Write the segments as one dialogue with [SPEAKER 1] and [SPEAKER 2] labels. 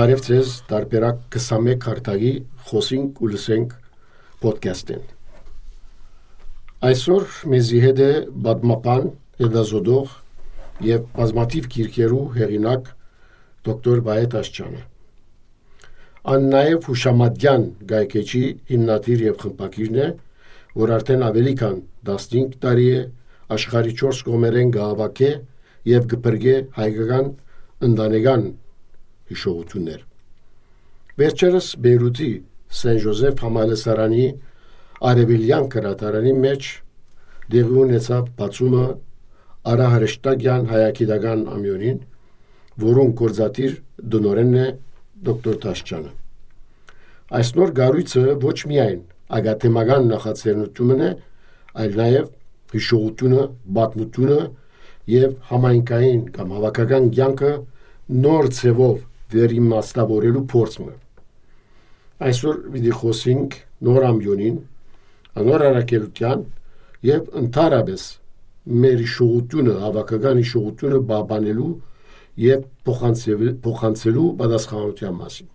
[SPEAKER 1] Բարև ձեզ տարբերակ 21 հարտագի խոսենք ու լսենք պոդքասթին։ Այսօր մեզի հետ է բադմապան, հետազոտող և բազմաթիվ գիրքերու հեղինակ դոկտոր Վահետ Աշճյանը։ Ան նաև հուշամատյան գայքեչի հիմնադիր և խմբագիրն է, որ արդեն ավելի քան 15 տարի է աշխարհի 4 կողմերեն գահավաք է և գբրգե հայկական ընտանեկան հիշողություններ։ Վերջերս Բեյրութի Սեն Ժոզեֆ համալսարանի Արևելյան գրադարանի մեջ դեղի ունեցավ բացումը Արա Հրեշտակյան հայագիտական ամյունին, որում գործադիր դնորենն է դոկտոր Տաշճյանը։ Այս նոր գառույցը ոչ միայն ագաթեմական նախաձեռնությունն է, այլ նաև հիշողությունը, պատմությունը և համայնքային կամ հավաքական կյանքը նոր ձևով վերիմաստավորելու փորձը։ Այսօր պիտի խոսենք նոր ամյունին, նոր առաքելության և ընդհանրապես մեր հիշողությունը, հավաքական հիշողությունը պահպանելու և փոխանցելու պատասխանատվության մասին։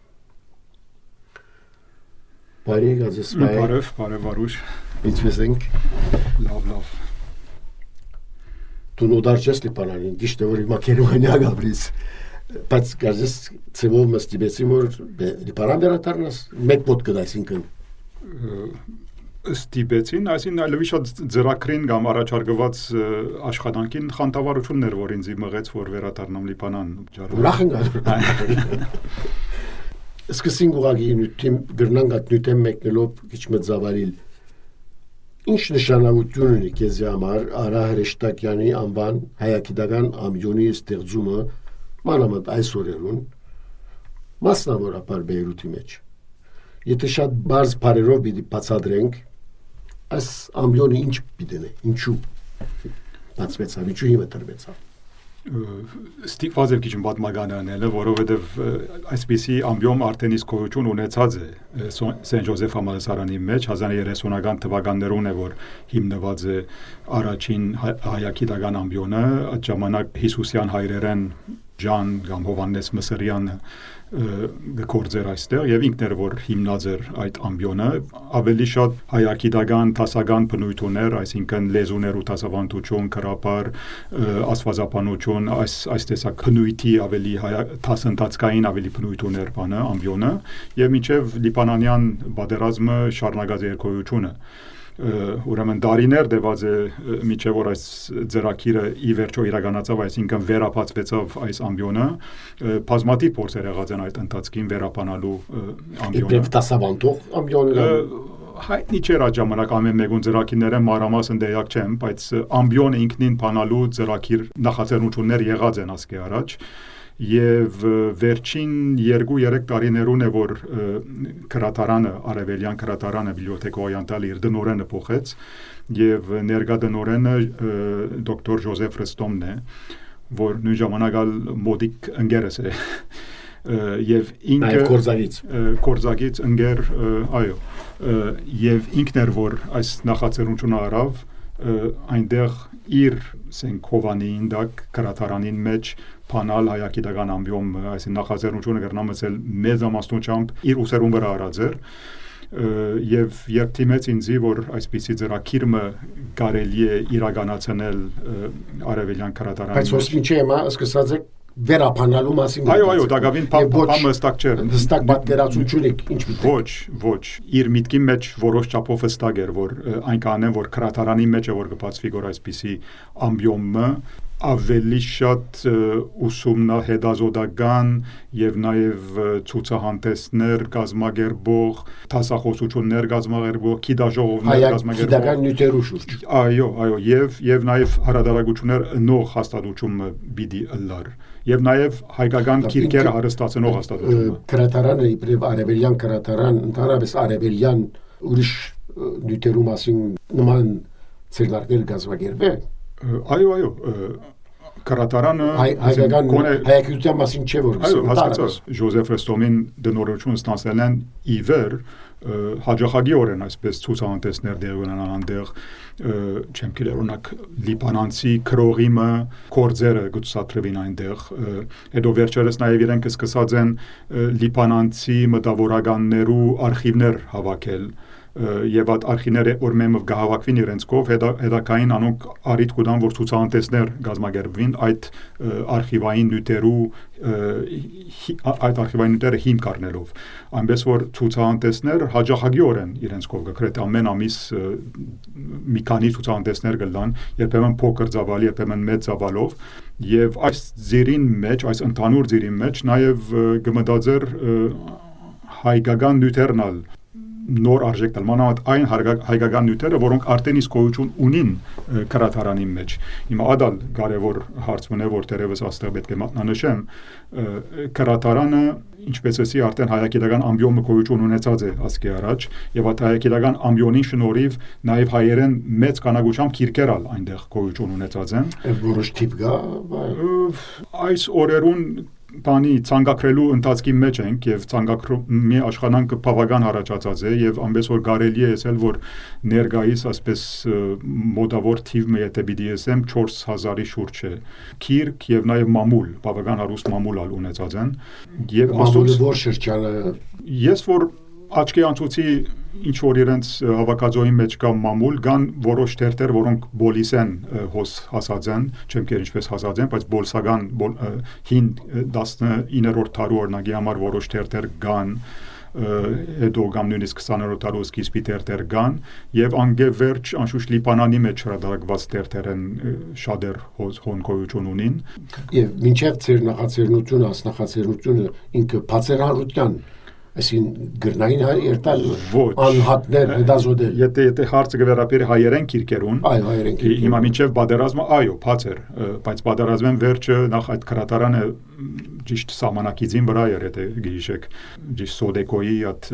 [SPEAKER 2] Բարև Վարուժ։
[SPEAKER 1] Ինչպես ենք։
[SPEAKER 2] Լավ։
[SPEAKER 1] Դու նոդար չես լիպանանին, դիշտ է որ հիմա կերուանյա գաբրից, բայց գազես ծևով մստիպեցին, որ լիպանան վերատարնաս, մեկ պոտ կդայսինքն։
[SPEAKER 2] Ստիպեցին, այսին այլևի շատ ձրակրին կամ առաջարկված աշխատանքին խանդավառություններ, որ ինձ մղեց, որ վերադառնամ լիպանան։
[SPEAKER 1] Ուրախ ենք Սկսենք ուղղակի գրնանք այդ նյութեն մեկնելով քիչ մտզավարիլ։ Ինչ նշանակություն ունի քեզի համար Արա Հրեշտակյանի անվան հայագիտական ամյունի ստեղծումը մանավանդ այս օրերուն, մասնավորապես Բեյրութի մեջ։ Եթե շատ բարձ բարերով պիտի բացատրենք, այս ամյունը ինչ պիտի է, ինչու բացվեցավ, ինչու հիմա տրվեցավ։
[SPEAKER 2] Ստիպված եմ քիչ պատմական անել, որովհետև այսպիսի ամբիոմ արդեն իսկ գոյություն ունեցած է Սեն Ժոզեֆ համալսարանի մեջ 1930-ական թվականներուն է, որ հիմնված է առաջին հայագիտական ամբիոնը, այդ ժամանակ Հիսուսյան հայրերեն Ջան կամ Հովաննես Մսրյանը գործեր այստեղ եւ ինքն էր որ հիմնած էր այդ ամբիոնը, ավելի շատ հայագիտական տասական բնույթ ուներ, այսինքն լեզուներ ու տասավանդություն, քրապար, աստվածաբանություն, այս տեսակ բնույթի ավելի տասընթացկային ավելի բնույթ ուներ բանը ամբիոնը եւ մինչեւ լիբանանյան պատերազմը շարունակած երկոյությունը ուրեմն դարիներ դեված է միջև որ այս ձեռագիրը ի վերջո իրականացավ, այսինքն վերապացվեցավ այս ամբիոնը, բազմաթիվ փորձեր եղած են այդ ընթացքին վերապանալու ամբիոնը։
[SPEAKER 1] Իբրև տասավանդող ամբիոնը
[SPEAKER 2] հայտնի չէր այդ ժամանակ ամեն մեկուն ձեռագիրները մանրամասն դեյակ չեմ, բայց ամբիոնը ինքնին բանալու ձեռագիր նախաձեռնություններ եղած են ասկի առաջ։ Եվ վերջին 2-3 տարիներուն է որ գրադարանը արևելյան գրադարանը բիբլիոթեկա Օրիենտալի իր դնորենը փոխեց եւ ներկա դնորենը դոկտոր Ժոզեֆ Ռստոմն է, որ նույն ժամանակ մոդիկ ընկերս է եւ ինքը կորզագից ընկեր, այո, եւ ինքն էր որ այս նախաձեռնությունը արավ այնտեղ իր Սենքովանին դակ գրադարանին մեջ փանալ հայագիտական ամբիոմ, այսին նախաձեռնությունը կրնամեցել մեծ ամասնությամբ իր ուսերուն վրա արած էր եւ երբ թիմեց ինձի որ այսպիսի ձեռագիրը կարելի է իրականացնել արևելյան գրադարանի
[SPEAKER 1] բայց ոսկի չէ հիմա սկսած է վերապանալու մասին
[SPEAKER 2] այո դակավին բամը ստակ չէր
[SPEAKER 1] ստակ պատկերացություն ինչ
[SPEAKER 2] ոչ իր միտքի մեջ որոշ չափով ստակ էր որ այնքան է որ գրադարանի մեջ է որ կբացվի որ այսպիսի ամբիոմը ավելի շատ ուսումնահետազոտական եւ նաեւ ցուցահանդեսներ կազմակերպող, տասախոսություններ կազմակերպող, գիտաժողովներ կազմակերպող
[SPEAKER 1] հայագիտական նյութերու շուրջ։
[SPEAKER 2] Այո, եւ նաեւ հարաբերություններ նոր հաստատությունը պիտի ըլլար։ Եվ նաեւ հայկական քիրքերը հարստացնող հաստատությունը։
[SPEAKER 1] Գրադարանը իբրև արևելյան գրադարան, ընդհանրապես արևելյան ուրիշ նյութերու մասին նման ցերդակներ կազմակերպել։
[SPEAKER 2] Այո, գրադարանը
[SPEAKER 1] հայագիտության մասին չէ որ
[SPEAKER 2] հասկացա Ժոզեֆ Ռստոմին դնորոշություն ստանցել են ի վեր հաջողագիորեն այսպես ցուցահանդեսներ դեղ ունենան այնտեղ չեմ գիտեր օրինակ լիբանանցի քրողիմը կորձերը գուցատրվին այնտեղ հետո վերջերս նաև իրենք սկսած են լիբանանցի մտավորականներու արխիվներ հավաքել եւ այդ արխիվները որ մեմով գահավաքվին իրենց կով հետակային անոնք արիտ կուտան որ ցուցահանդեսներ գազմագերբվին այդ արխիվային նյութերու այդ արխիվային նյութերը հիմք առնելով այնպես որ ցուցահանդեսներ հաջողագիորեն իրենց կով գրեթե ամեն ամիս մի քանի ցուցահանդեսներ գլան երբեմն փոքր ծավալի երբեմն մեծ ծավալով եւ այս ձիրին մեջ այս ընդհանուր ձիրին մեջ նաեւ գմտածեր հայկական նյութերնալ նոր արժեք տալ մանավանդ այն հայկական նյութերը, որոնք արդեն իսկ գոյություն ունին քրաթարանի մեջ։ Հիմա ադալ կարևոր հարց մնա, որ դերևս աստեղ պետք է մատնանշեմ, քրաթարանը ինչպես էսի արդեն հայագիտական ամբիոմը գոյություն ունեցած է ասկի առաջ, եւ այդ հայագիտական ամբիոնի շնորհիվ նաեւ հայերեն մեծ կանագությամբ քիրքերալ այնտեղ գոյություն ունեցած են։
[SPEAKER 1] Որոշ թիվ կա,
[SPEAKER 2] այս օրերուն բանի ցանկակրելու ընթացքի մեջ ենք եւ ցանկակրումի աշխատանքը բավական հարաճած է եւ ամենից որ կարելի է ասել որ ներգայիս ասպես մոդավոր թիվը եթե պիտի ասեմ 4000-ի շուրջ է քիրք եւ նաեւ մամուլ բավական հարուստ մամուլ ալ ունեցած են եւ
[SPEAKER 1] մամուլը որ շրջանը
[SPEAKER 2] ես որ աչքի անցուցի ինչ որ իրենց հավաքածոյի մեջ կա մամուլ կան որոշ թերթեր որոնք բոլիս են հոս հասած են չեմ կեր ինչպես հասած են բայց բոլսական հին 19-րդ դարու օրինակի համար որոշ թերթեր կան հետո կամ նույնիսկ 20-րդ դարու սկիզբի թերթեր կան եւ անգևերջ անշուշտ Լիբանանի մեջ հրադարակված թերթեր են շատեր հոն ունին
[SPEAKER 1] եւ մինչեւ ծեր նախաձեռնությունը ասնախաձեռնությունը ինքը բացերարության այսին գրնային երտալ անհատներ հետազոտել
[SPEAKER 2] եթե հարցը գվերապերի հայերեն քիրքերուն
[SPEAKER 1] այո հայերեն քիրքերուն
[SPEAKER 2] հիմա մինչև բادرազմը այո բացեր բայց բادرազմեն վերջը նախ այդ քրատարանը ճիշտ սահմանակիցին վրա էր եթե գիշեք ճիշտ սոդեկոյի այդ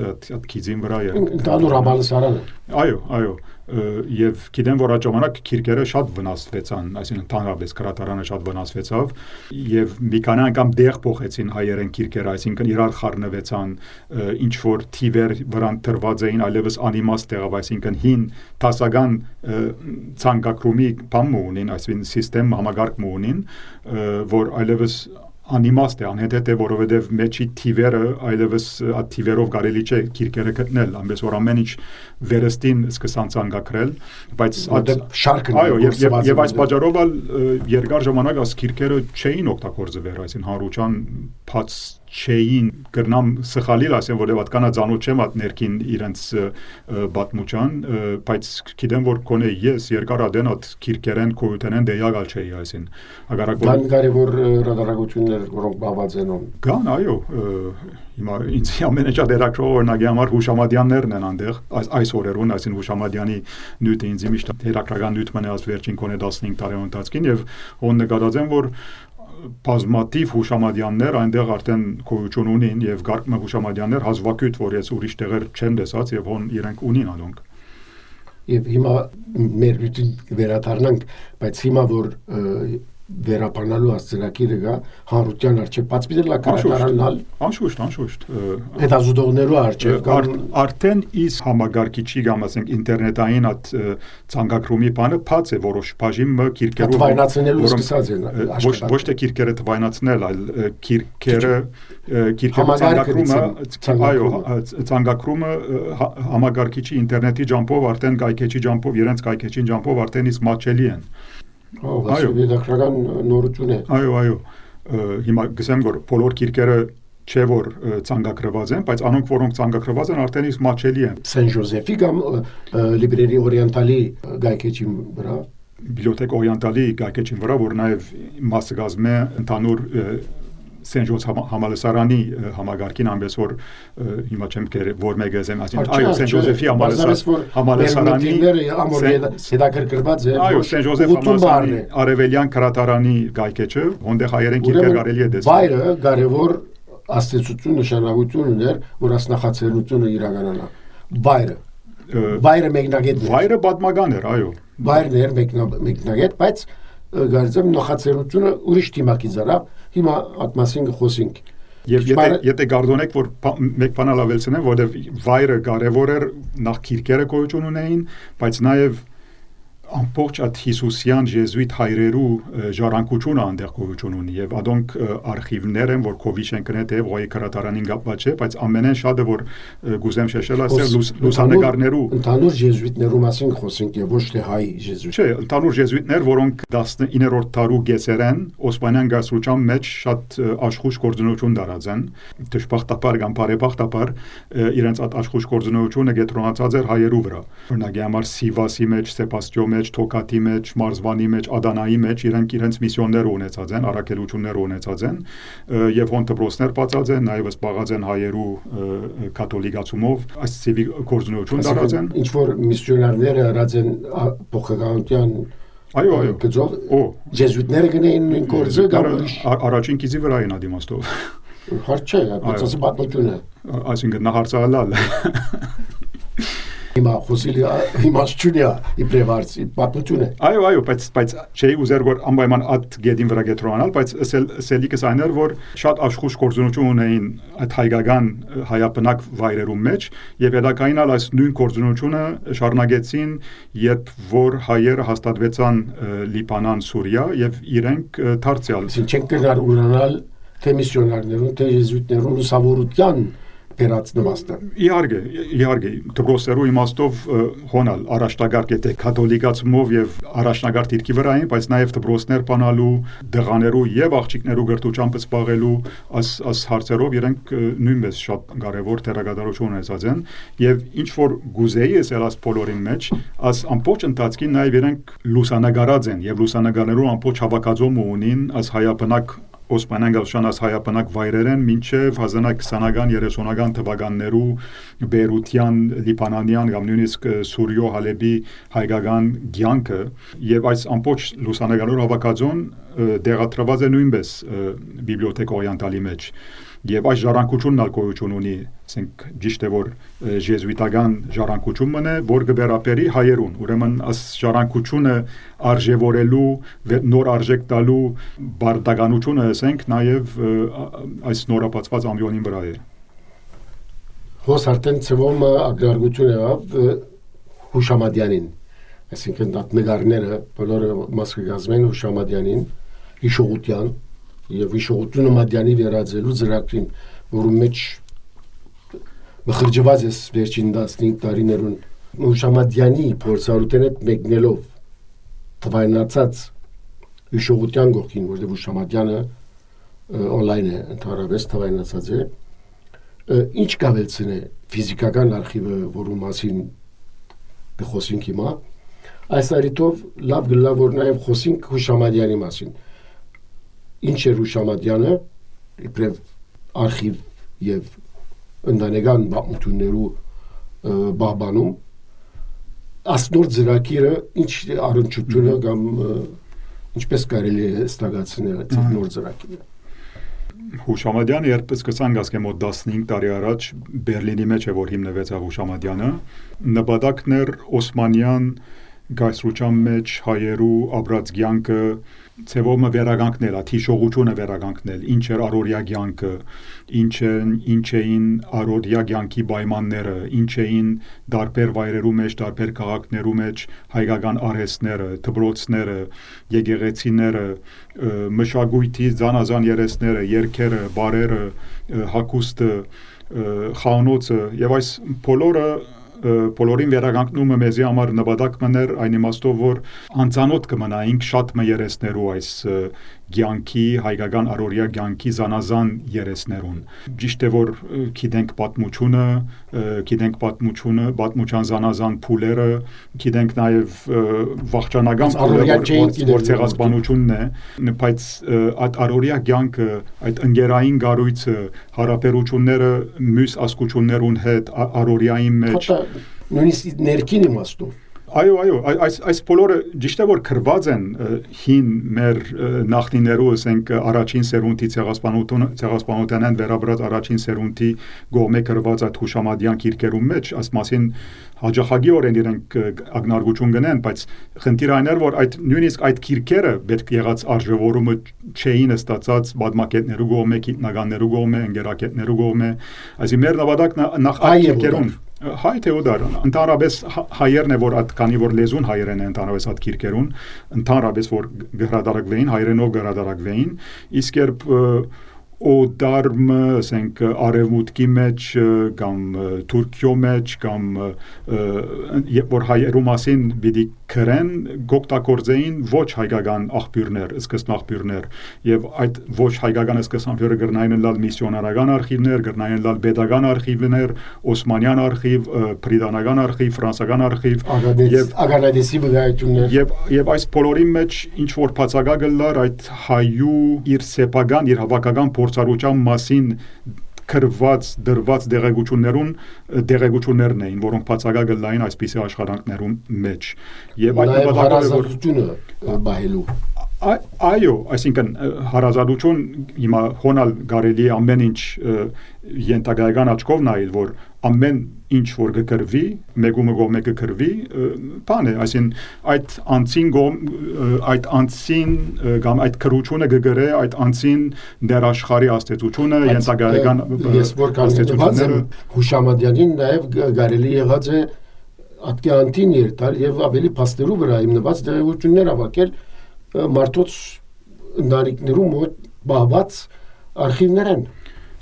[SPEAKER 2] քիզին վրա էր
[SPEAKER 1] ընդհանուր համալսարանը
[SPEAKER 2] այո եւ գիտեմ որ այդ ժամանակ քիրքերը շատ վնասվեցան այսինքն ընդհանրապես քրատարանը շատ վնասվեցավ եւ մի քանի անգամ դեղ փոխեցին հայերեն քիրքերը այսինքն իրար խառնվեցան ինչ որ թիվեր վրան դրված էին այլևս անիմաստ եղավ այսինքն հին տասական ցանկակրումի բամ ունին այսինքն համակարգ համագարկ ունին որ այլևս անիմաստ է անհետետ է որովհետև մեջի թիվերը այլևս այդ թիվերով կարելի չէ քիրքերը գտնել ամենից որ ամեն ինչ վերստին սկսան ցանկակրել բայց
[SPEAKER 1] շարքն
[SPEAKER 2] այո եւ այս պատճառով երկար ժամանակ այս քիրքերը չէին օգտագործվել այսին հանրության փած չէին կրնամ սխալիլ ասեմ որ պատկանա ցանոթ չեմ այդ ներքին իրենց բատմուճան բայց գիտեմ որ կոնե ես երկար ադեն այդ քիրքերեն կոյութենեն դեյագալ չէի այսին հագարակ
[SPEAKER 1] որ կարևոր ռադարագություններ որոնք բաղված են
[SPEAKER 2] կան այո հիմա ինձ ամենաշատ դերակրող օրինակի համար Հուշամադյաններն են այնտեղ այս օրերուն այսին Հուշամադյանի նյութը ինձ միշտ դերակրական նյութ մնաց վերջին կոնե 15 տարեկան ընթացքին եւ հոն նկատած եմ որ բազմաթիվ Հուշամադյաններ այնտեղ արդեն գոյություն ունին եւ գարկմը Հուշամադյաններ հազվագյուտ որ ես ուրիշ տեղեր չեմ տեսած եւ հոն իրենք ունին անոնք
[SPEAKER 1] եւ հիմա մեր լույսին վերադառնանք բայց հիմա որ վերապանալու ասցնակիրը գա հանրության արչեւ բաց պիտի կատարանալ
[SPEAKER 2] անշուշտ
[SPEAKER 1] հետազոտողներու արչեւ
[SPEAKER 2] արդեն իս համագարկիչի կամ ասենք ինտերնետային այդ ցանկակրումի բանը բաց է որոշ բաժինը քիրքերով
[SPEAKER 1] թվայնացնելու սկսած են
[SPEAKER 2] ոչ թե քիրքերը թվայնացնել այլ քիրքերը ցանկակրումը համագարկիչի ինտերնետի ջամփով արդեն կայքեչի ջամփով իրենց կայքեչին ջամփով արդեն իս մատչելի են
[SPEAKER 1] այո դերակրական նորություն է
[SPEAKER 2] այո հիմա գսեմ որ բոլոր քիրքերը չէ որ ցանկակրված են բայց անոնք որոնք ցանկակրված են արդեն իսկ մատչելի են
[SPEAKER 1] Սեն Ժոզեֆի կամ Լիբրերի օրիենտալի գայքեչի վրա
[SPEAKER 2] բիբլիոթեկ օրիենտալի գայքեչին վրա որ նաև մասը գազմե ընդհանուր Սեն Ժոզ համալսարանի համագարկին ամենից որ հիմա չեմ կեր որ մեգազեմ ասին այո Սեն Ժոզեֆի համալսարանի
[SPEAKER 1] հետաքրքրված է
[SPEAKER 2] այո Սեն Ժոզեֆ համալսարանի արևելյան քրատարանի գայքեչը որտեղ հայերեն քիրքեր կարելի է տեսնել
[SPEAKER 1] վայրը կարևոր աստեցություն նշանակություն ուներ որ ասնախաձեռնությունը իրականանա վայրը մեկնագետ
[SPEAKER 2] վայրը պատմական էր այո
[SPEAKER 1] վայրն էր մեկնագետ բայց գարձեմ նախաձեռնությունը ուրիշ թիմակի զարավ հիմա այդ մասին խոսենք
[SPEAKER 2] Եվ եթե գարդոնեք, որ մեկ բան ավելցնեմ, որովհետև վայրը կարևոր էր, նախ քիրքերը գոյություն ունեին, բայց նաև ամբողջ այդ հիսուսյան ժեզուիտ հայրերու ժառանգությունը այնտեղ գոյություն ունի եւ adonk արխիվներ են որ կովիշ են կնե թե ողի քրատարանին կապված չէ բայց ամենեն շատը որ գուզեմ շեշել ասել լուսանկարներու
[SPEAKER 1] ընդհանուր ժեզուիտներու մասին խոսենք եւ ոչ թե հայ ժեզուիտ
[SPEAKER 2] չէ ընդհանուր ժեզուիտներ որոնք 19-րդ դարու գեսերեն օսմանյան գասրուչան մեջ շատ աշխուժ գործունեություն դարած են դժբախտաբար կամ բարեբախտաբար իրենց այդ աշխուժ գործունեությունը գետրոնացած էր հայերու վրա օրինակ համար Սիվասի մեջ Սեբաստիո մեջ, Թոկատի մեջ, Մարզվանի մեջ, Ադանայի մեջ իրենց միսիոններ ունեցած են, առաքելություններ ունեցած են եւ հոն դպրոցներ բացած են, նաեւ զբաղած են հայերու կաթոլիկացումով, այս ծիվի գործունեություն դարած են։
[SPEAKER 1] Ինչ որ միսիոներները արած են փոխականության
[SPEAKER 2] Այո,
[SPEAKER 1] գծով ժեզուիտները գնային նույն գործը կամ
[SPEAKER 2] առաջին կիզի վրա են ադիմաստով։
[SPEAKER 1] Հարց չէ, բայց պատմություն է։
[SPEAKER 2] Այսինքն նա հարցալալ
[SPEAKER 1] Հիմա խոսիլի իմաստունյա իբրևարցի պատմություն է։
[SPEAKER 2] Այո, բայց չէի ուզեր որ անպայման այդ գեդին վրա գետրոնալ, բայց սելիկս այն էր որ շատ աշխուժ գործունեություն ունեին այդ հայկական հայապնակ վայրերում մեջ եւ հետագային այս նույն գործունեությունը շարունակեցին, երբ որ հայերը հաստատվեցան Լիբանան, Սուրիա եւ իրենք դարձյալ
[SPEAKER 1] չեն կրնար ունենալ թե միսիոներներուն, թե ժեզուիտներուն լուսավորության Perats նվաստը։
[SPEAKER 2] Իհարկե, դպրոցերու իմաստով հոնալ առաջնագարկ եթե կաթոլիկացումով եւ առաջնագարկ դիրքի վրա էին, բայց նաեւ դպրոցներ բանալու, դղաներու եւ աղջիկներու գրթությամբ զբաղելու աս հարցերով իրենք նույնպես շատ կարեւոր դերակատարություն ունեցած են եւ ինչ որ գուզեի էսելած բոլորին մեջ, աս ամբողջ ընթացքին նաեւ իրենք լուսանգարած են եւ լուսանգարներու ամբողջ հավաքածոմ ունին աս հայապնակ Օսմանյան գալշանաս հայապնակ վայրերեն մինչև 1920-ական 30-ական թվականներու Բեյրության, Լիբանանյան կամ նույնիսկ Սուրիո Հալեբի հայկական ցանկը եւ այս ամբողջ լուսանկարներու հավաքածոն դեղատրված է նույնպես բիբլիոթեկ օրիենտալի մեջ եւ այս ժառանգությունն ալ գոյություն ունի, ասենք ճիշտ է որ ժեզուիտական ժառանգությունն է, որ գբերապերի հայերուն, ուրեմն այս ժառանգությունը արժևորելու, նոր արժեք տալու բարդականությունը, ասենք նաեւ այս նորապացված ամբիոնին վրա է։
[SPEAKER 1] Հոս արդեն ծվում ագրարգություն եղավ Հուշամադյանին, այսինքն այդ նկարները բոլորը մաս կգազմեն Հուշամադյանին, Հիշողության եւ հիշողությունը Մադյանի վերածելու ծրագրին, որում մեջ մխրջված է վերջին 15 տարիներուն Հուշամադյանի փորձառության հետ մեկնելով թվայնացած հիշողության գողքին, որտեղ Հուշամադյանը on-line է ընդհանրապես թվայնացած է, ինչ կավելցնե ֆիզիկական արխիվը, որում մասին կխոսենք հիմա, այս առիթով լավ գլավ որ նաեւ խոսենք Հուշամադյանի մասին։ Ինչ է Հուշամադյանը իբրև արխիվ եւ ընդանեկան բաղմություններու բաղբանում ասնոր ծրագիրը ինչ առնչությունը կամ ինչպես կարելի է ստացնել այդ նոր ծրագիրը
[SPEAKER 2] Հուշամադյանը երբ սկսան գասկե մոտ 15 տարի առաջ Բերլինի մեջ է որ հիմնվեց Հուշամադյանը նպատակն էր Օսմանյան գայսրուչան մեջ հայերու ապրած կյանքը ծևոմը վերագանքնել, հիշողությունը վերագանքնել, ինչ էր առօրյա կյանքը, ինչ էին առօրյա կյանքի պայմանները, ինչ էին դարբեր վայրերու մեջ, դարբեր քաղաքներու մեջ հայկական արհեստները, դպրոցները, եկեղեցիները, մշակույթի զանազան երեսները, երգերը, բարերը, հագուստը, խանոցը եւ այս բոլորին վերագանքնումը մեզի համար նպատակ մներ այն իմաստով որ անծանոթ կմնայինք շատ երեսներու այս կյանքի հայկական առօրյա կյանքի զանազան երեսներուն ճիշտ է որ գիտենք պատմության զանազան փուլերը գիտենք նաև վախճանական փուլերը որ ցեղասպանությունն է բայց այդ առօրյա կյանքը այդ ընկերային գառույցը հարաբերությունները մյուս ազգություններուն հետ առօրյային մեջ
[SPEAKER 1] նույնիսկ ներքին իմաստով
[SPEAKER 2] Այո, այս բոլորը ճիշտ է որ քրված են հին մեր նախնիներու, ասենք առաջին սերունդի ցեղասպանությանն վերաբերած առաջին սերունդի գոմե քրված այդ հուշամատյան քիրքերում մեջ, այս մասին հաջողագիորեն իրենք ագնարգություն գնեն, բայց խնդիրը այն էր, որ այդ նույնիսկ այդ քիրքերը պետք եղած արժևորումը չէին ստացած բադմակետներու գոմե, գիտնականներու գոմե, ընկերակետներու գոմե, այսի մեր նավադակ նախ այդ քիրքերուն Հայ Թեոդար, ընդհանրապես հայերն է որ քանի որ լեզուն հայերեն է ընդհանրապես այդ քիրքերուն, ընդհանրապես որ գրադարակվեին, հայերենով գրադարակվեին, իսկ երբ օդարմը, ասենք արևմուտքի մեջ կամ Թուրքիո մեջ կամ որ հայերու մասին պիտի քրեն գոկտակորձեին ոչ հայկական աղբյուրներ, սկզբնաղբյուրներ եւ այդ ոչ հայկական սկզբնաղբյուրը գրնային լալ միսիոնարական արխիվներ, գրնային լալ pedagogan արխիվներ, Օսմանյան արխիվ, Բրիտանական արխիվ, Ֆրանսական արխիվ
[SPEAKER 1] եւ ագանադեսի վկայություններ
[SPEAKER 2] եւ այս բոլորի մեջ ինչ որ բացակա գլար այդ հայու իր սեփական, իր հավաքական փորձառության մասին քրված դրված դեղեցություններն էին, որոնք բացակա գլային այսպիսի աշխատանքներում մեջ եւ այդ
[SPEAKER 1] նպատակը բահելու
[SPEAKER 2] այո, այսինքն հարազատություն հիմա հոնալ կարելի ամեն ինչ ենթակայական աչքով նայել, որ ամեն ինչ որ կկրվի, մեկը կկրվի, բան է, այսին այդ անցին կամ այդ քրությունը կգրե այդ անցին դերաշխարի աստեցությունը, ենթակայական
[SPEAKER 1] աստեցությունները Հուշամատյանին նաև կարելի եղած է ատկյանտին երտալ եւ ավելի փաստերու վրա հիմնված դեղեցություններ ավակել մարդոց ընտանիքներու մոտ բաղված արխիվներ են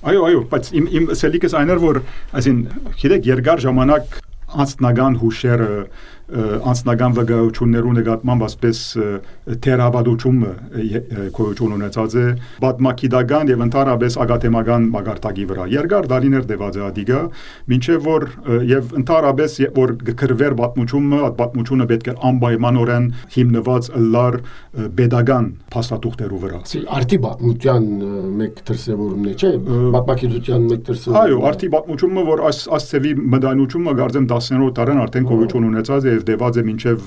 [SPEAKER 2] Այո, բայց իմ սելիկս այն էր, որ այսին գիտեք երկար ժամանակ անձնական հուշերը անձնական վկայություններու նկատմամբ ասպես թերավադությունը գոյություն ունեցած է պատմագիտական եւ ընդհանրապես ակադեմիական մագարտակի վրա երկար տարիներ դեված է ադիգա մինչեւ որ եւ ընդհանրապես որ գրվեր պատմությունը պետք է անպայմանորեն հիմնված լար pedagogan փաստաթուղթերու վրա
[SPEAKER 1] արտի պատմության մեկ դրսևորումն է չէ պատմագիտության մեկ դրսևորում
[SPEAKER 2] այո արտի պատմությունը որ ասցեվի մտայնությունը գարձեմ 10-րդ դարան արդեն գոյություն ունեցած է եւ դեված է մինչեւ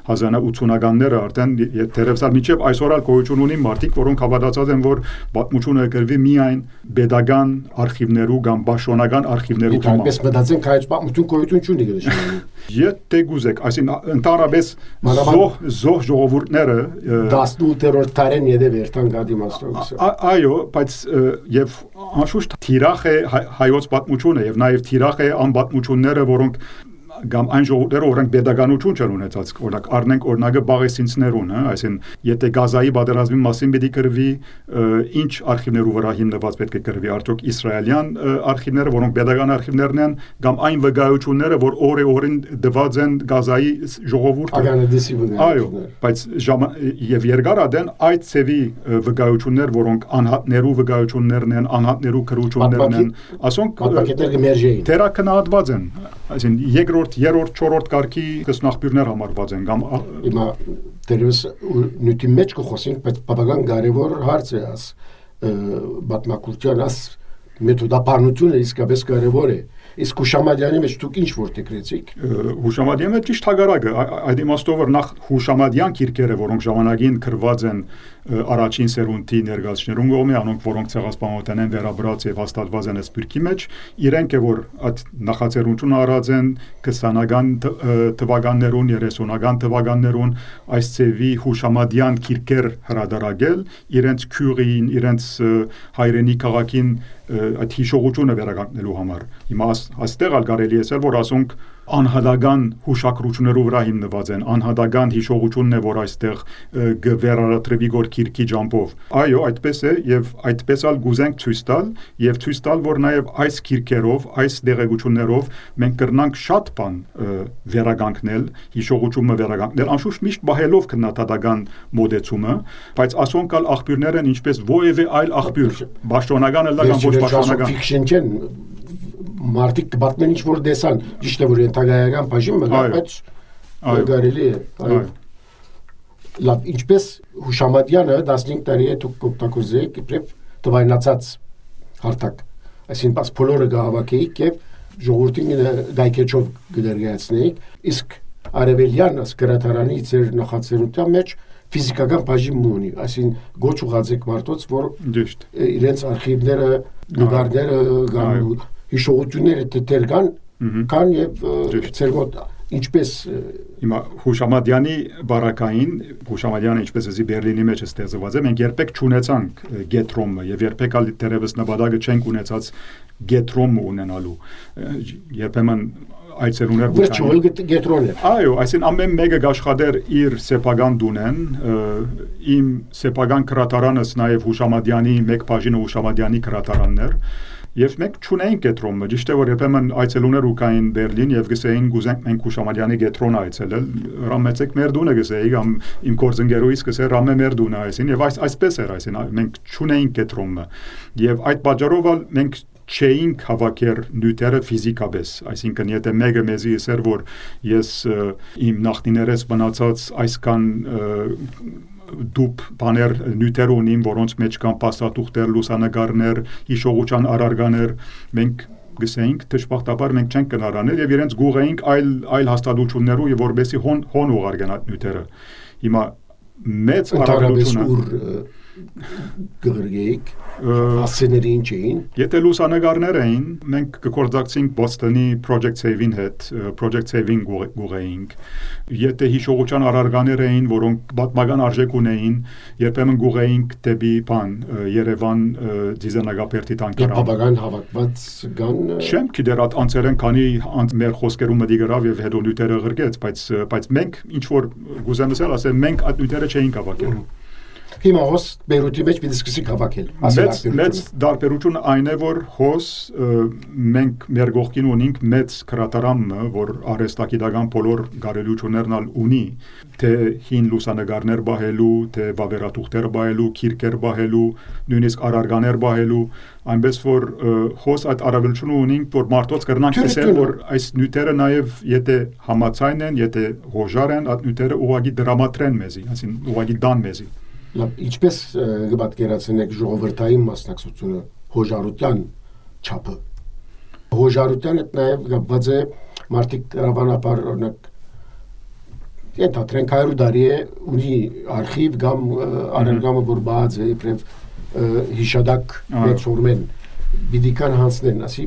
[SPEAKER 2] 1980-ականները արդեն դերևս մինչեւ այսօր գոյություն ունի մարդիկ որոնք հավատացած են որ պատմությունը գրվի միայն pedagogan արխիվներու կամ պաշտոնական արխիվներու
[SPEAKER 1] համար այդպես մտածենք հայոց պատմություն գոյություն չունի գլշանը
[SPEAKER 2] Եթե գուզեք այսինքն ընդհանրապես զոհ ժողովուրդները
[SPEAKER 1] 18-րդ դարեն յետև երթան գադի մասնագիտը
[SPEAKER 2] այո բայց եւ անշուշտ թիրախ է հայոց պատմությունը եւ նաեւ թիրախ է անպատմությունները որոնք կամ այն ժողովուրդները որոնք pedagoganություն չեն ունեցած օրինակ առնենք օրինակը բաղեսինցներուն այսինքն եթե Գազայի պատերազմի մասին պիտի գրվի ինչ արխիվներու վրա հիմնված պետք է գրվի արդյոք իսրայելյան արխիվները որոնք pedagogan արխիվներն են կամ այն վկայությունները որ օրեն դված են Գազայի ժողովուրդը այո բայց եւ երկարադեն այդ ծևի վկայություններ որոնք անհատներու վկայություններն են անհատներու քրություններն են ասոնք թերակնահատված են այսինքն երրորդ, չորրորդ կարգի սկզբնաղբյուրներ համարված են կամ
[SPEAKER 1] հիմա դերևս նույնի մեջ կխոսենք, բայց բավական կարևոր հարց է աս պատմակրթության աս մեթոդապարությունը իսկապես կարևոր է իսկ Հուշամատյանի մեջ դուք ինչ որտեղ գրեցիք
[SPEAKER 2] Հուշամատյանի մեջ ճիշտ հակառակը այդ իմաստով որ նախ Հուշամատյան քիրքերը որոնք ժամանակին գրված են առաջին սերունդի ներկայացներուն կողմի անոնք որոնք ցեղասպանության են վերաբրած եւ հաստատված են սպիրկի մեջ իրենք է որ այդ նախաձեռնությունը արած են 20-ական թվականներուն 30-ական թվականներուն այս ծևի Հուշամատյան քիրքեր հրադարագել իրենց քյուրին իրենց հայրենի քաղաքին այդ հիշողությունը վերականգնելու համար հիմա այստեղ ալ կարելի է ասել որ ասոնք անհատական հուշակրություններով վրա հիմնված են անհատական հիշողությունն է որ այստեղ գվերարատրվի գոր քիրքի ջամփով այո այդպես է եւ այդպես ալ գուզենք ցույց տալ եւ ցույց տալ որ նաեւ այս քիրքերով այս դեղեցություններով մենք կրնանք շատ բան վերականգնել հիշողությունը վերականգնել անշուշտ միշտ բահելով քննադատական մոդեցումը բայց ասոնք ալ աղբյուրներ են ինչպես ովևէ այլ աղբյուր պաշտոնական ալ կամ ոչ պաշտոնական
[SPEAKER 1] ֆիքշն չեն մարդիկ կպատմեն ինչ որ դեսան ճիշտ է որ ենթակայական բաժինը բայց կարելի է լավ ինչպես Հուշամատյանը 15 տարի է դուք կօգտագործեիք իբրև տվայնացած հարթակ այսինքն բաց բոլորը գահավաքեիք եւ ժողովրդին գայքեչով գներգացնեիք իսկ արևելյան ասկրատարանի ծեր նախաձեռնության մեջ ֆիզիկական բաժին ունի, այսին գոչ ուղացեք մարդոց, որ իրենց արխիվները, նկարները, հիշողությունները դեր կան եւ ծեր մոտ ինչպես
[SPEAKER 2] հիմա Հուշամադյանի բարակային Հուշամադյանը ինչպես էսի Բերլինի մեջ ստեղծված է մենք երբեք չունեցանք գետրոմը եւ երբեք ալ դերևս նպատակը չենք ունեցած գետրոմը ունենալու երբեմն այցելուներ
[SPEAKER 1] Վրճոլ գետրոներ
[SPEAKER 2] այո այսին ամեն մեկը աշխատեր իր սեփական դունեն իմ սեփական քրատարանս նաեւ Հուշամադյանի մեկ բաժինը Հուշամադյանի քրատարաններ Եվ մենք չունեինք գետրոնը, ճիշտ է որ երբեմն այցելուներ ու կային Բերլին եւ գսեին գուզենք մենք Հուշամադյանի գետրոնը այցելել, ռամեցեք մեր դունը գսեի կամ իմ կորձընկերուհիս գսե ռամե մեր դունը այսին եւ այսպես էր այսին մենք չունեինք գետրոնը եւ այդ պատճառով մենք չէինք հավաքեր նյութերը ֆիզիկապես, այսինքն եթե մեկը մեզի ասեր որ ես իմ նախնիներս մնացած այսքան դուպ բաներ նյութեր ունիմ, որոնց մեջ կան փաստաթուղթեր, լուսանկարներ, հիշողության առարգաներ, մենք գսեինք դժբախտաբար մենք չենք կնարանել եւ իրենց գուղեինք այլ հաստատություններով եւ որբեսի հոն ուղարկեն այդ նյութերը։ Հիմա մեծ առավելությունը
[SPEAKER 1] գրգեիկ ասցեների ինչ էին
[SPEAKER 2] Եթե լուսանկարներ էին մենք կկործակցեինք Բոստոնի Project Saving հետ Project Saving գուղեինք Եթե հիշողության առարգաներ էին որոնք պատմական արժեք ունեին երբեմն գուղեինք դեպի բան Երևան դիզայնագապերտի տանկարան
[SPEAKER 1] Պատմական հավաքված կան
[SPEAKER 2] Չեմ գիտեր այդ անձերեն քանի մեր խոսքերում մտի գրավ եւ հետո նյութերը ղրկեց բայց մենք ինչ որ գուզեմ ասել մենք այդ նյութերը չէինք հավաքել
[SPEAKER 1] Հիմա հոս Բեյրութի մեջ պիտի սկսենք հավաքել
[SPEAKER 2] Մեծ դարբերությունը այն է որ հոս մենք մեր գողքին ունենք մեծ քրատարանը որ արհեստագիտական բոլոր գարելություններն ալ ունի թե հին լուսանկարներ բահելու թե վավերաթուղթեր բահելու քիրքեր բահելու նույնիսկ առարգաներ բահելու այնպես որ հոս այդ առավելությունը ունենք որ մարդոց կրնանք տեսնել որ այս նյութերը նաև եթե համացայն են եթե հոժար են այդ նյութերը ուղղակի դրամատրեն մեզի այսինքն ուղղակի դան մեզի
[SPEAKER 1] Ինչպես կպատկերացնեք ժողովրդային մասնակցությունը հոժարության չափը հոժարության հետ նաև կապված է մարդիկ հավանաբար օրինակ ենթադրենք 100 տարի է ունի արխիվ կամ առարգամը որ բաց է իբրև հիշադակ մեծ ֆորմեն Բիդիկան հանցնեն, ասի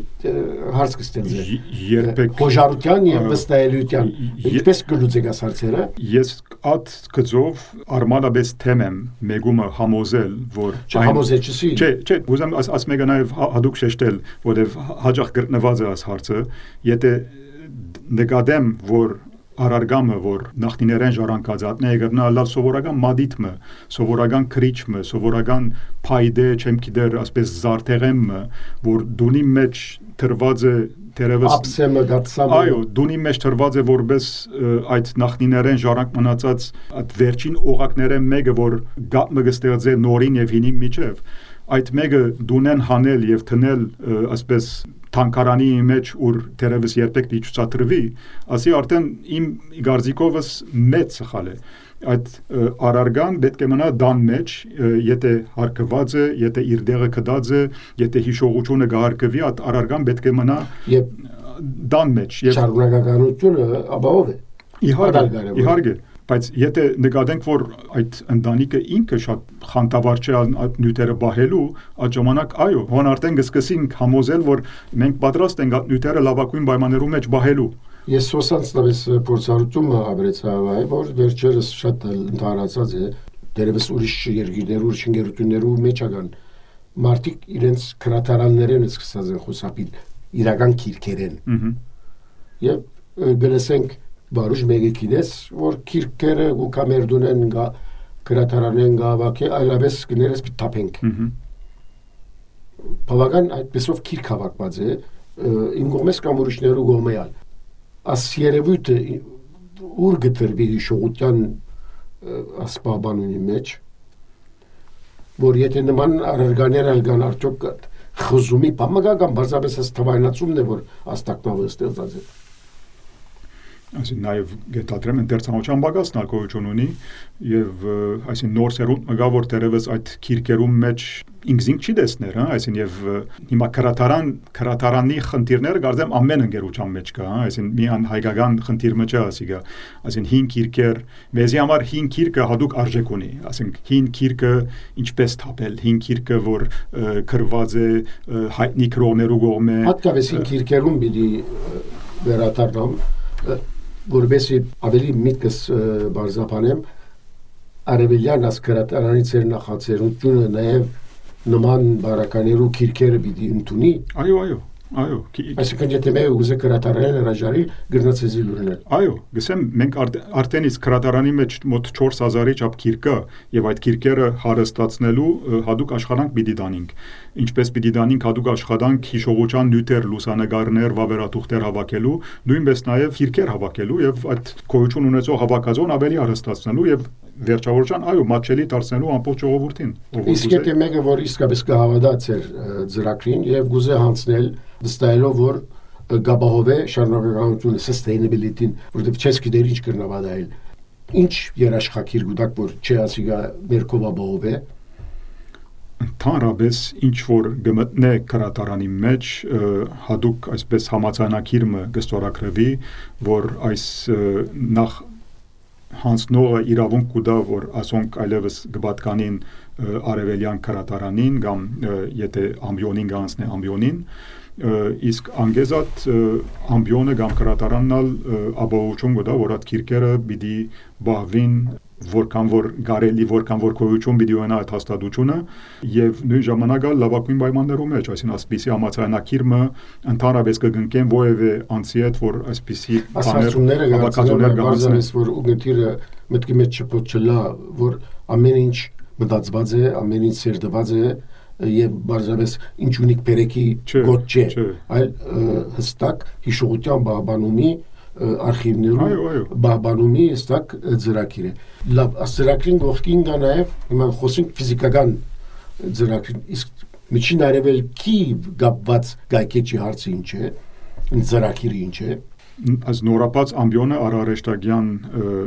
[SPEAKER 1] հարց կստեղծե
[SPEAKER 2] երբեք
[SPEAKER 1] հոժարության եւ վստահելիության ինչպես կլուծեք այս հարցերը
[SPEAKER 2] Ես այդ գծով արմանաբես թեմ եմ մեգումը համոզել որ
[SPEAKER 1] համոզեցի
[SPEAKER 2] Չէ, ուզեմ աս մեկը նաեւ հadoop շեշտել, որովհետեւ հաջող գրնված է այս հարցը, եթե նկատեմ որ Արարգամը, որ նախնիներեն ժառանգածատն է գտնա լավ սովորական մադիթմը, սովորական քրիչմը, սովորական փայդե, չեմ գիտեր, ասպես զարթեղեմը, որ դունի մեջ թրված է դերևս
[SPEAKER 1] Աբսեմը գացամը
[SPEAKER 2] Այո, դունի մեջ թրված է որպես այդ նախնիներեն ժառանգ մնացած այդ վերջին օղակները մեկը, որ գապը կստեղծե նորին եւ հինի միջև Այդ մեկը դունեն հանել եւ թնել ասպես թանկարանի մեջ ուր դերևս երբեք չի ցուցադրվի, ասի արդեն իմ գարձիկովս մեծ սխալ է։ Այդ առարգան պետք է մնա դան մեջ, եթե հարկված է, եթե իր դեղը կդած է, եթե հիշողությունը գահարկվի, այդ առարգան պետք է մնա դան մեջ։
[SPEAKER 1] Շարունակականությունը ապահով է։
[SPEAKER 2] Իհարկե Բայց եթե նկատենք, որ այդ ընտանիքը ինքը շատ խանդավառ չէ այդ նյութերը բահելու, այդ ժամանակ այո, հոն արդեն կսկսենք համոզել, որ մենք պատրաստ ենք այդ նյութերը լավագույն պայմաններում մեջ բահելու։
[SPEAKER 1] Ես սոսանցնավես փորձառությունը ապրեցա, որ վերջերս շատ ընդհանրացած է, դերևս ուրիշ երկիրներու, ուրիշ ընկերություններու մեջ ական մարդիկ իրենց քրատարաններեն սկսած են խոսապիլ իրական քիրքերեն։ Եվ գլսենք Բարուժ մեկեկինես, որ քիրքերը ու կամերդունեն գա գրատարանեն գավակե այլապես կներես պիտապենք։ Բավական այդպեսով քիրք հավաքված է, իմ գոմես կամ ուրիշներու գոմեալ։ Աս երևույթը ուր գտրվի հիշողության ասպաբանունի մեջ, որ եթե նման առարգաներ ալգան արդյոք խզումի պամագական բարձապես աս թվայնացումն է, որ աստակնավը ստեղծած է։
[SPEAKER 2] Այսին նաև գետադրեմ ընթերցանության բագասն ալկոհություն ունի եւ այսին նոր սերունդ մգա որ դերևս այդ քիրկերում մեջ ինքզինք չի դեսներ, հա, այսին եւ հիմա քրատարանի խնդիրները գարձեմ ամեն ընկերության մեջ կա, հա, այսին միան հայկական խնդիր մեջ է ասիգա, այսին հին քիրկեր, մեզի համար հին քիրկը հadoop արժեք ունի, այսին հին քիրկը ինչպես թափել, հին քիրկը որ քրված է հայտնի քրոներու կողմէ,
[SPEAKER 1] հատկապես հին քիրկերում պիտի վերադառնամ որովհետեւ ավելի միտքս բարձրապանեմ արևելյան ասկրատարանի ծեր նախաձեռնությունը նաև նման բարականերու քիրքերը պիտի ընդունի
[SPEAKER 2] այո
[SPEAKER 1] այսինքն եթե մենք ուզենք քրատարանին հրաժարի գրնացեզի լուրնել
[SPEAKER 2] այո գսեմ մենք արդեն իսկ քրատարանի մեջ մոտ 4000-ի չափ քիր կա եւ այդ քիրքերը հարստացնելու հadoop աշխատանք պիտի դանենք ինչպես պիտի դանենք հadoop աշխատանք հիշողության նյութեր լուսանգարներ վավերաթուղթեր հավաքելու նույնպես նաեւ քիրքեր հավաքելու եւ այդ գոյություն ունեցող հավաքածոն ավելի հարստացնելու եւ վերջավորության այո մատչելի դարձնելու ամբողջ ժողովրդին
[SPEAKER 1] իսկ եթե մեկը որ իսկապես կհավատաց էր ծրագրին եւ գուզե հանցնել վստահելով որ գաբահովե շարունակականությունը sustainability-ին որովհետեւ չես գիտեր ինչ կրնավադայել ինչ երաշխակիր գուտակ որ չի ասիգա մերկովաբահովե
[SPEAKER 2] Ընդհանրապես ինչ որ գմտնե քրատարանի մեջ հadoop այսպես համացանակիրը կստորագրվի որ այս նախ հանցնողը իրավունք կուտա որ ասոնք այլևս կպատկանին արևելյան քրատարանին կամ եթե ամբիոնին կանցնե ամբիոնին իսկ անգեզատ ամբիոնը կամ քրատարանն ապահովություն կտա որ այդ քիրքերը պիտի բահվին որքան որ գարելի որքան որ գոյություն պիտի ունենա այդ հաստատությունը եւ նույն ժամանակ լավագույն պայմաններում մեջ այսին ասպիսի համացանակիրը ընդհանրապես կգնկեն ովևէ անցի հետ որ ասպիսի
[SPEAKER 1] բաներ հավաքածուներ գանցնես որ ուղղությունը մտքի մեջ չփոչլա որ ամեն ինչ մտածված է ամեն ինչ սերտված է եւ բարձրապես ինչ ունիկ բերեկի գոտ չէ այլ հստակ հիշողության բաղբանումի արխիվներում բաղբանումի հստակ ծրագիր է լավ ծրագրին գողքին կա նաեւ հիմա խոսենք ֆիզիկական ծրագրին իսկ միջին արևելքի գապված գայքեչի հարցը ինչ է ծրագիրը ինչ է
[SPEAKER 2] Այս նորապած ամբիոնը արարեշտագյան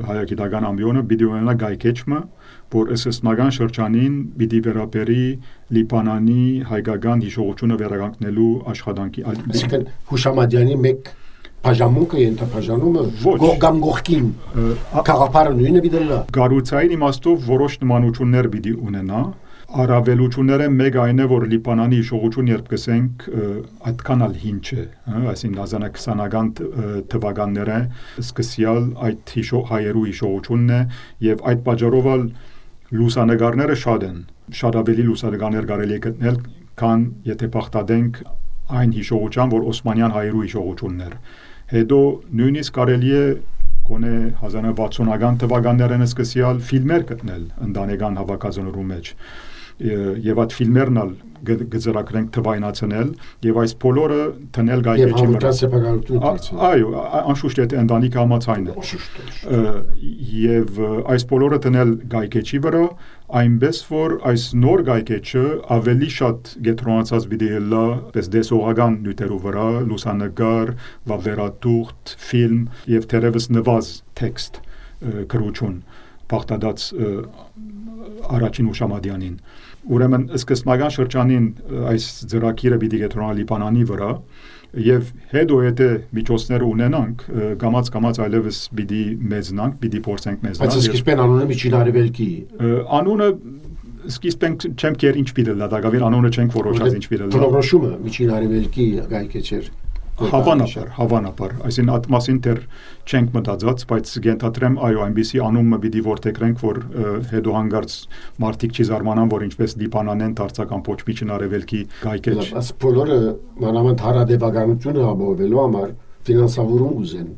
[SPEAKER 2] հայագիտական ամբիոնը պիտի ունենա գայքեչը որ ըստնական շրջանին պիտի վերաբերի Լիբանանի հայկական հիշողությունը վերականգնելու աշխատանքի
[SPEAKER 1] այսինքն Հուշամադյանի մեկ բաժանմունքը ենթաբաժանումը գողգամ գողքին քաղաքարը նույնը պիտի լա
[SPEAKER 2] Գառուցային իմաստով որոշ նմանություններ պիտի ունենա Առավելությունները մեկ այն է որ Լիբանանի հիշողություն երբ կսենք այդքան ալ հին չէ, այսինքն 1920-ական թվականները սկսյալ այդ հայերու հիշողությունն է եւ այդ պատճառով լուսանգարները շատ են, շատ ավելի լուսանգարներ կարելի է գտնել, քան եթե բախտադենք այն հիշողության, որ Օսմանյան հայերու հիշողությունն էր։ Հետո նույնիսկ կարելի է գոնե 1960-ական թվականներն սկսյալ ֆիլմեր գտնել ընտանեկան հավաքածուներու մեջ եւ այդ ֆիլմերն ալ գծրակրենք թվայնացնել եւ այս բոլորը տնել գայքեչի վրա այո անշուշտ է ընտանիք համացայն է եւ այս բոլորը տնել գայքեչի վրա այնպես որ այս նոր գայքեչը ավելի շատ գետրոնացած պիտի լա պես դեսողական նյութերով վրա լուսանգար վավերաթուղթ ֆիլմ եւ թերևս նվազ տեքստ գրություն բախտադած առաջին Հուշամադյանին ուրեմն սկզբնական շրջանին այս ծրագիրը պիտի գետրոնա Լիբանանի վրա եւ հետո եթե միջոցները ունենանք կամած այլևս պիտի մեծնանք պիտի փորձենք մեծնալ
[SPEAKER 1] բայց սկիզբեն անունը միջին արևելքի
[SPEAKER 2] անունը սկիզբեն չեմ կեր ինչ պիտի լա դակավին անունը չենք որոշած ինչ պիտի լա
[SPEAKER 1] որոշումը միջին արևելքի գայքեչեր
[SPEAKER 2] Հավանաբար, այսին այդ մասին դեռ չենք մտածած, բայց գենթադրեմ այո, այնպիսի անունը պիտի որթեքրենք, որ հետո հանգարց մարդիկ չի զարմանան, որ ինչպես Լիբանանեն դարձական ոչ միջին արևելքի գայքեչ։
[SPEAKER 1] Այս բոլորը մանավանդ հարադեպականությունը ապահովելու համար ֆինանսավորում ուզեն,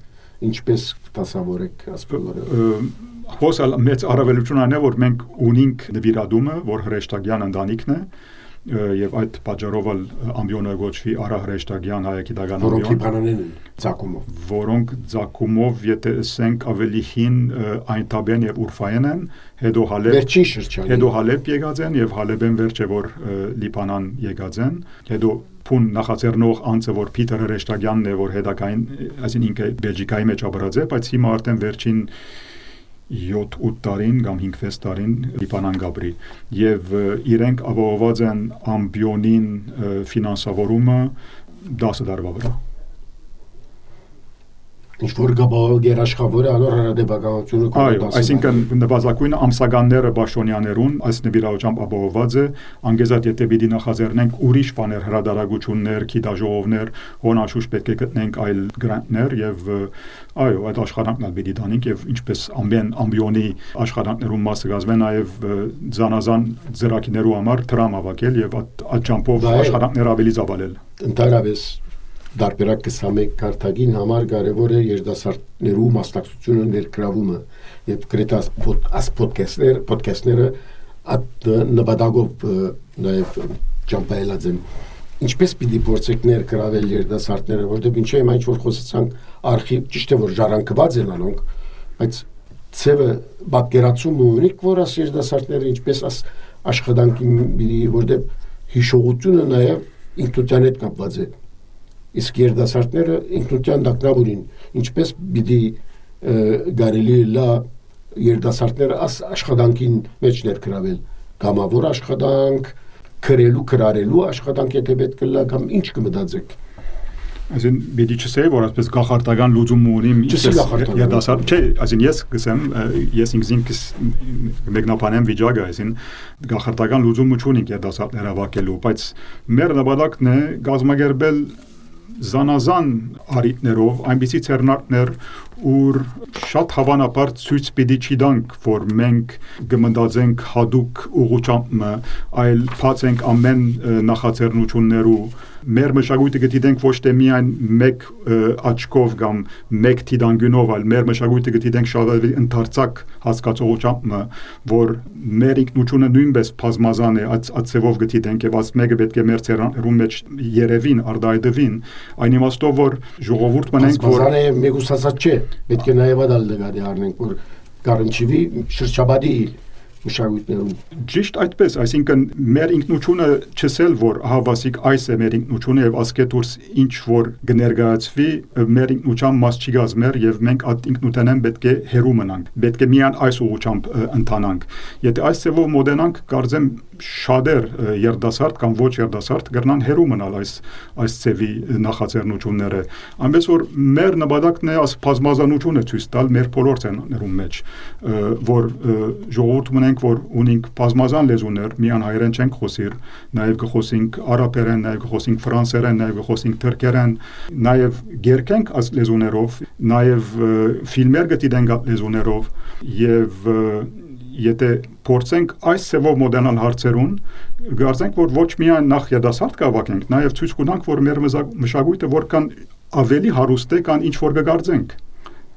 [SPEAKER 1] ինչպես դասավորեք այս բոլորը։
[SPEAKER 2] Հոսալ մեծ առավելություն այն է, որ մենք ունենք նվիրատումը, որ հրեշտակյան ընտանիքն է, եւ այդ պատճառով ամբիոնը գոչվի արահրեշտագյան հայագիտական ամբիոն որոնք ցակումով եթե ասենք ավելի հին այնտաբեն եւ ուրֆայեն են հետո Հալեբ եկած են եւ Հալեբեն վերջը որ Լիբանան եկած են հետո փուն նախաձեռնող անձը որ Փիթեր Հրեշտակյանն է որ հետակային այսին ինքը Բելգիկայի մեջ ապրած է բայց հիմա արդեն վերջին 7-8 տարին կամ 5-6 տարին Լիբանան գաբրի եւ իրենք ապահոված են ամբիոնին ֆինանսավորումը 10 տարվա վրա
[SPEAKER 1] ինչ որ գերաշխավորը անոր հարաբերականությունը
[SPEAKER 2] այո, այսինքն նվազագույն ամսականները Պաշտոնյաներուն այս նվիրաուճամբ ապահոված է անգեզատ եթե պիտի նախաձեռնենք ուրիշ բաներ հրադարագություններ, գիտաժողովներ, հոնաշուշ պետք է գտնենք այլ գրանտներ եւ այո, այդ աշխատանքն էլ պիտի տանենք եւ ինչպես ամբիոնի աշխատանքներում մասը կազմեն նաեւ զանազան ծրագիրներու համար դրամ ավակել եւ այդ ճամփով աշխատանքներ ավելի զավալել
[SPEAKER 1] ընդհանրապես դարբերակ 21 քարտագին համար կարևոր է երիտասարդներու մասնակցությունը ներգրավումը եւ գրեթե աս ոդքասթները այդ նպատակով նաեւ ճամփայելած են ինչպես պիտի փորձեք ներգրավել երիտասարդները որտեղ ինչի՞ այն որ խոսեցանք արխիվ ճիշտ է որ ժառանգված են անոնք բայց ծևը պատկերացում ունի որ աս երիտասարդները ինչպես աս աշխատանքի պիտի որտեղ հիշողությունը նաեւ ինքնության հետ կապված է իսկ երիտասարդները ինքնության դակնաբուրին ինչպես պիտի գարելի լա երիտասարդները աշխատանքին մեջ ներգրավել կամավոր աշխատանք քրարելու աշխատանք եթե պետք է լա կամ ինչ կմտածեք
[SPEAKER 2] Այսին պիտի չսեի որ այսպես գախարտական լուծում ունիմ երիտասարդ չէ այսին ես գսեմ ես ինքս մեկնաբանեմ վիճակը այսին գախարտական լուծում չունենք երիտասարդներ հավաքելու բայց մեր նպատակն է գազմագերբել զանազան արիտներով այնպիսի ցերնակներ ուր շատ հավանաբար ցույց պիտի չտանք որ մենք կմտածենք հadoop ուղղությամբ այլ փածենք ամեն նախաձեռնություններու մեր մշակույթը գտիդենք ոչ թե միայն մեկ աչքով կամ մեկ թիդանգյունով այլ մեր մշակույթը գտիդենք շատ ընդարձակ հասկացողությամբ որ մեր ինքնությունը նույնպես բազմազան է ածևով գտիդենք եւ այս մեկը պետք է մեր ցերներում մեջ երևին արդայդվին այն իմաստով որ ժողովուրդ մնենք որ
[SPEAKER 1] բազմազան է մեգուսացած չէ պետք է նաև դալ դգարի առնենք որ կարնչիվի շրջաբադի մշակույթներում
[SPEAKER 2] ճիշտ այդպես այսինքն մեր ինքնությունը չսել որ հավասիկ այս է մեր ինքնությունը եւ ասկե դուրս ինչ որ կներկայացվի մեր ինքնության մաս չի գազմեր եւ մենք այդ ինքնութենեն պետք է հերու մնանք պետք է միան այս ուղղությամբ ընթանանք եթե այս ծավով մոդենանք կարծեմ շատեր երդասարդ կամ ոչ երդասարդ կգնան հերու մնալ այս ծավի նախաձեռնությունները այնպես որ մեր նպատակն է աս բազմազանությունը ցույց տալ մեր բոլոր ցաներում մեջ որ ժողովուրդ մնենք որ ունենք բազմազան լեզուներ միան հայերեն չենք խոսիր նաև կխոսենք արաբերեն նաև կխոսենք ֆրանսերեն նաև կխոսենք թուրքերեն նաև գերքենք այս լեզուներով նաև ֆիլմեր գտիդենք լեզուներով եւ եթե փորձենք այս ծավով մոդենալ հարցերուն գարձենք որ ոչ միայն նախ երդասարդ կավակենք նաև ցույց կունենք որ մեր մշակույթը որքան ավելի հարուստ է կան ինչ որ կգարձենք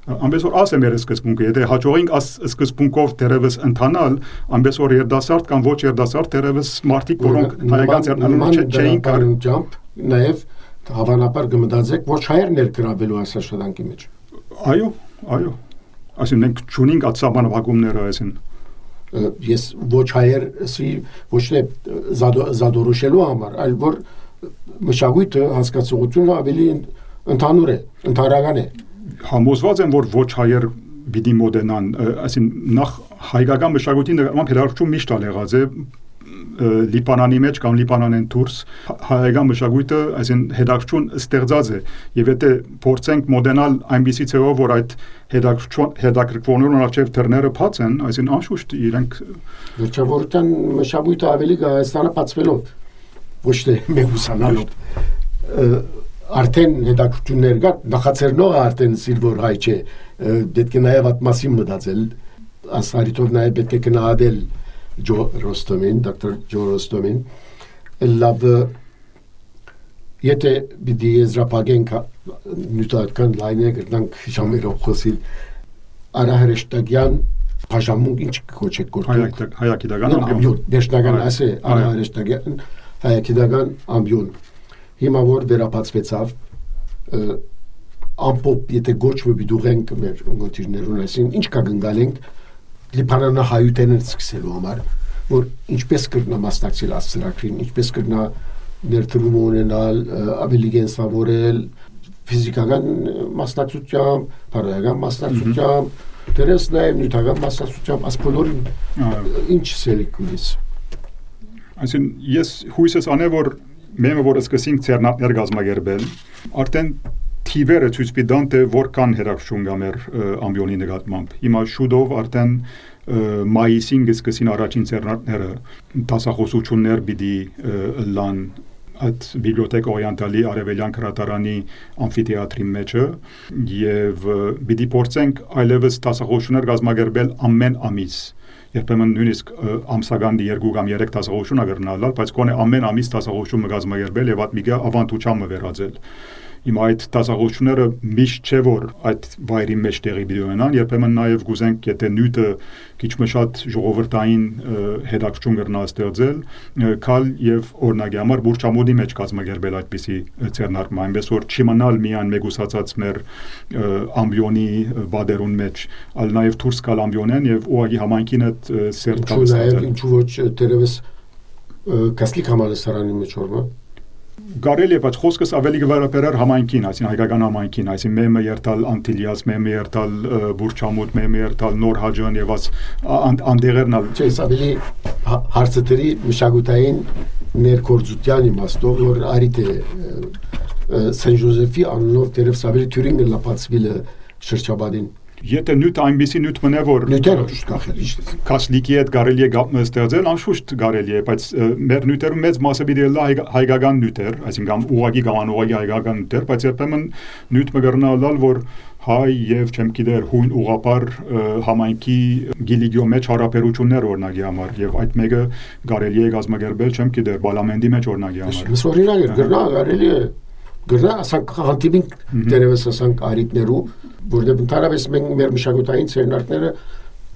[SPEAKER 2] ամենից որ ասեմ մեր սկզբունքը եթե հաջողենք աս սկզբունքով դերևս ընթանալ ամենից որ երդասարդ կամ ոչ երդասարդ դերևս մարդիկ որոնք հայկական ցերնալու չէին կարող
[SPEAKER 1] նաև հավանաբար կմտածեք ոչ հայեր ներգրավելու այս աշխատանքի մեջ
[SPEAKER 2] այո այսինքն մենք ճունինք ածաբանավակումները այսին
[SPEAKER 1] ես ոչ հայերսի ոչ թե զադորոշելու համար այլ որ մշակույթը հասկացողությունը ավելի ընդհանուր է ընդհանրական է
[SPEAKER 2] համոզված եմ որ ոչ հայեր պիտի մոդենան այսինքն նախ հայկական մշակույթի նկատմամբ հերարություն միշտ եղած է Լիբանանի մեջ կամ Լիբանանեն դուրս հայկական մշակույթը այսին հետաքրքրություն ստեղծած է եւ եթե փորձենք մոդենալ այնպիսի ծավով որ այդ հետաքրքրությունն արժեվ դռները բաց են այսին անշուշտ իրենք
[SPEAKER 1] վերջավորության մշակույթը ավելի Հայաստանը բացվելով ոչ թե մեգուսանալով արդեն հետաքրքրություններ կա նախաձեռնողը արդեն սիրվոր հայ չէ պետք է նաեւ այդ մասին մտածել ասարիտով նաեւ պետք է գնահատել դոկտոր Ջո Ռոստոմին լավ եթե բիդի եզրափակենք նյութական լայնը գտնանք ժամերով խոսիլ Արա Հրեշտակյան բաժանմունք ինչ կոչեք գործում
[SPEAKER 2] հայագիտական
[SPEAKER 1] ամբիոն դեշնական ասե Արա Հրեշտակյան հայագիտական ամբիոն հիմա որ վերապացվեցավ ամփոփ եթե գոչվի դուղենք մեր գոտիրներուն այսին ինչ կգնալենք Լիբանանահայութենը սկսելու համար որ ինչպես կրնա մասնակցել աստրակրին ինչպես կրնա ներդրում ունենալ, ավելի կենսավորել, ֆիզիկական մասնակցությամբ, բարոյական մասնակցությամբ, դերս նաև նյութական մասնակցությամբ, ասպոլորին ինչ սելիք ունիս։
[SPEAKER 2] Այսինքն ես հույսս անեմ, որ մենք որ սկսենք ցերնատներ գազմագերբել, արդեն թիվերը ցույց պիտան թե որքան հերակշուն գա մեր ամբիոնի նկատմամբ։ Հիմա շուտով արդեն մայիսին կսկսին առաջին ցերնատները դասախոսություններ պիտի լան at Bibliothèque Orientale Արևելյան քրատարանի ամֆիթեատրի մեջը եւ պիտի փորձենք այլևս դասախոսություններ գազմագերբել ամեն ամիս երբեմն նույնիսկ ամսական 2 կամ 3 դասախոսություն ագրնալ, բայց կոնե ամեն ամիս դասախոսություն գազմագերբել եւ այդ միգա ավանդությամբ վերածել։ Հիմա այդ դասախոսությունները միշտ չէ որ այդ վայրի մեջ տեղի պիտի ունենան, երբեմն նաև գուզենք եթե նյութը քիչ շատ ժողովրդային հետաքրքրություն կրնա ստեղծել, կալ եւ օրինակի համար բուրչամոդի մեջ կազմակերպել այդպիսի ցերնարկում, այնպես որ չիմանալ միայն մեգուսացած մեր ամբիոնի բادرուն մեջ, այլ նաև դուրս գալ ամբիոնեն եւ ուղղակի համայնքին այդ սերտ կապել։
[SPEAKER 1] Ինչու ոչ դերևս կասկի կամալեսարանի մեջ օրը
[SPEAKER 2] Գարելի է, բայց խոսքս ավելի գվարապերար համայնքին, այսին հայկական համայնքին, այսին մեմը երթալ Անտիլիաս, մեմը երթալ Բուրչամուտ, մեմը երթալ Նոր Հաջան եւ անդեղերնալ։
[SPEAKER 1] Չէ, ավելի հարցերի մշակութային ներկործության իմաստով, որ արիտ է Սեն Ժոզեֆի անունով դերևս ավելի Թյուրինգը լապացվիլը շրջաբադին։
[SPEAKER 2] Եթե նյութ այնպիսի նյութ մնե որ կասլիկի հետ կարելի է գապ ստեղծել, անշուշտ կարելի է, բայց մեր նյութերում մեծ մասը պիտի լա հայկական նյութեր, այսինքն ուղղակի կամ անուղղակի հայկական նյութեր, բայց երբեմն նյութ մգրնալալ որ հայ եւ չեմ գիտեր հույն ուղղապար համայնքի գիլիգիո մեջ հարաբերություններ օրինակի համար եւ այդ մեկը կարելի է գազմագերբել չեմ գիտեր բալամենդի մեջ օրինակի համար։
[SPEAKER 1] Մսորինակ գրնա կարելի է գրնա ասանք հանդիպինք դերևս ասանք արիտներու որտեղ ընդհանրապես մենք մեր մշակութային ցերնարկները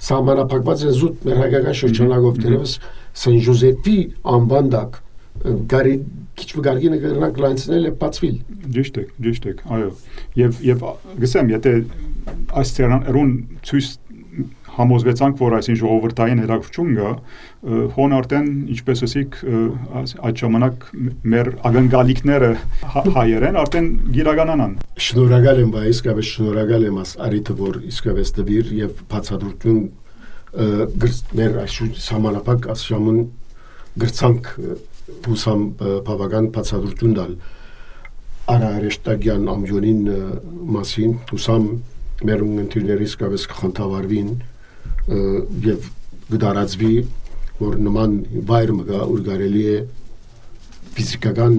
[SPEAKER 1] սահմանափակված են զուտ մեր հայկական շրջանակով դերևս Սեն Ժոզեֆի անվանդակ գարի քիչ վգարգի նկարնակ լայնցնել է բացվիլ
[SPEAKER 2] Ճիշտ է, այո եւ գսեմ եթե այս ցերնարկերուն ցույց համոզվեցանք որ այսին ժողովրդային հետաքրքրություն կա հոն արդեն ինչպես ասիք այդ ժամանակ մեր ակնկալիքները հայերեն արդեն գիրականանան
[SPEAKER 1] Շնորհակալ եմ բայց իսկապես շնորհակալ եմ աս արիթը որ իսկապես դվիր եւ բացատրություն մեր այս համանապակ ասժամուն գրցանք հուսամ բավական բացատրություն տալ Արա Արեշտագյան ամյոնին մասին հուսամ մեր ունգընտիրների իսկապես կխնդավարվին եւ գդարածվի որ նման վայր մգա ուր կարելի է ֆիզիկական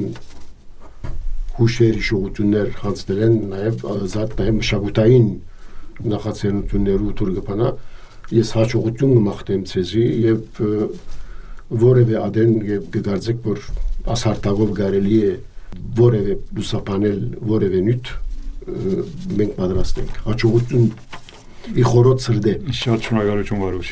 [SPEAKER 1] հուշեր հիշողություններ հանձնել նաեւ ազատ նաեւ մշակութային նախաձեռնություններու տուր կփանա ես հաջողություն կմաղթեմ ցեզի եւ որևէ ադեն եւ կգարձեք որ ասարտակով կարելի է որևէ լուսապանել որևէ նյութ մենք պատրաստ ենք հաջողություն ի խորոց սրդե
[SPEAKER 2] Շատ շնորհակալություն Վարուժ